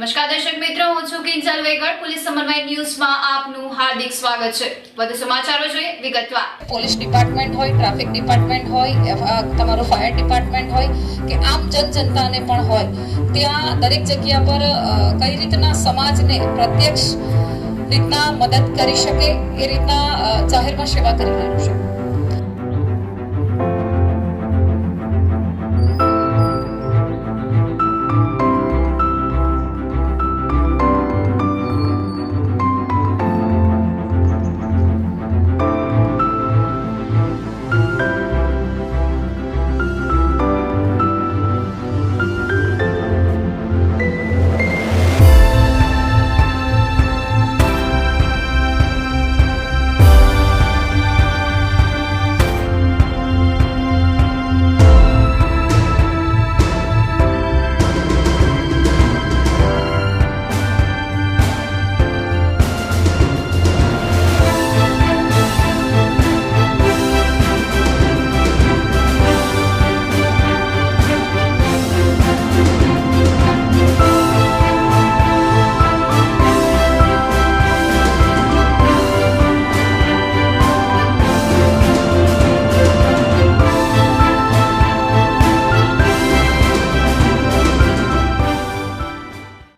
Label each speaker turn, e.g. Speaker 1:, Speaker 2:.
Speaker 1: નમસ્કાર દર્શક મિત્રો, હું છું કિંજલ વેગડ. પોલીસ સમન્વય ન્યૂઝમાં આપનું હાર્દિક સ્વાગત છે. વધુ સમાચારો જોઈએ વિગતવાર.
Speaker 2: પોલીસ ડિપાર્ટમેન્ટ હોય, ટ્રાફિક ડિપાર્ટમેન્ટ હોય, તમારું ફાયર ડિપાર્ટમેન્ટ હોય કે આમ જનતાને પણ હોય, ત્યાં દરેક જગ્યા પર કઈ રીતના સમાજને પ્રત્યક્ષ રીતના મદદ કરી શકે એ રીતના જાહેરમાં સેવા કરી રહ્યું છે.